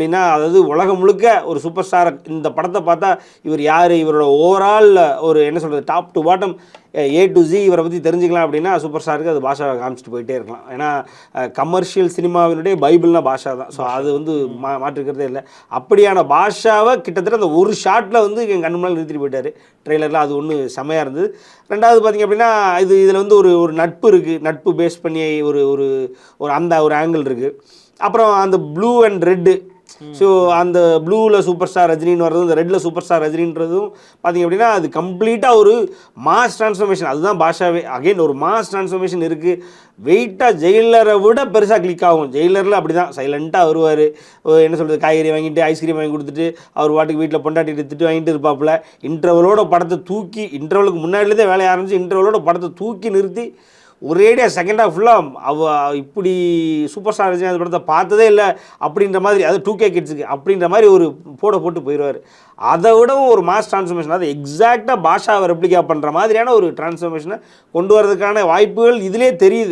அப்படின்னா அதாவது உலகம் முழுக்க ஒரு சூப்பர் ஸ்டார் இந்த படத்தை பார்த்தா இவர் யார், இவரோட ஓவரால் ஒரு என்ன சொல்கிறது top to bottom A to G இவரை பற்றி தெரிஞ்சுக்கலாம் அப்படின்னா சூப்பர் ஸ்டாருக்கு அது பாஷாவை காமிச்சிட்டு போயிட்டே இருக்கலாம். ஏன்னா கமர்ஷியல் சினிமாவினுடைய பைபிள்னா பாஷா தான். ஸோ அது வந்து மாற்றிருக்கிறதே இல்லை. அப்படியான பாஷாவை கிட்டத்தட்ட அந்த ஒரு ஷாட்டில் வந்து என் கண்ணு முன்னால் நிறுத்திட்டு போயிட்டார் ட்ரெய்லரில். அது ஒன்று செமையாக இருந்தது. ரெண்டாவது பார்த்திங்க அப்படின்னா இதில் வந்து ஒரு நட்பு இருக்குது, நட்பு பேஸ் பண்ணி ஒரு ஒரு அந்த ஒரு ஆங்கிள் இருக்குது. அப்புறம் அந்த ப்ளூ அண்ட் ரெட்டு, ஸோ அந்த ப்ளூவில் சூப்பர் ஸ்டார் ரஜினின்னு வர்றதும் இந்த ரெட்டில் சூப்பர் ஸ்டார் ரஜினின்றதும் பார்த்திங்க அப்படின்னா அது கம்ப்ளீட்டாக ஒரு மாஸ் ட்ரான்ஸ்ஃபர்மேஷன். அதுதான் பாஷாவே. அகைன் ஒரு மாஸ் ட்ரான்ஸ்ஃபர்மேஷன் இருக்குது. வெயிட்டாக ஜெயிலரை விட பெருசாக கிளிக் ஆகும். ஜெயிலரில் அப்படி தான் சைலண்ட்டாக வருவார். என்ன சொல்கிறது, காய்கறி வாங்கிட்டு ஐஸ்கிரீம் வாங்கி கொடுத்துட்டு அவர் வாட்டுக்கு வீட்டில் பொண்டாட்டிட்டு திட்டு வாங்கிட்டு இருப்பாப்புல. இன்டர்வலோட படத்தை தூக்கி, இன்டர்வலுக்கு முன்னாடிலேருந்தே வேலையை ஆரம்பித்து இன்டர்வலோட படத்தை தூக்கி நிறுத்தி ஒரேடியாக செகண்ட் ஹாஃப் ஃபுல்லாக இப்படி சூப்பர் ஸ்டார் ரஜினி அந்த படத்தை பார்த்ததே இல்லை அப்படின்ற மாதிரி, அது 2K கிட்ஸுக்கு அப்படின்ற மாதிரி ஒரு போட்டு போயிடுவார். அதை விடவும் ஒரு மாஸ் ட்ரான்ஸ்ஃபர்மேஷன், அது எக்ஸாக்டாக பாஷாவை ரெப்ளிகா பண்ணுற மாதிரியான ஒரு ட்ரான்ஸ்ஃபர்மேஷனை கொண்டு வரதுக்கான வாய்ப்புகள் இதிலே தெரியுது.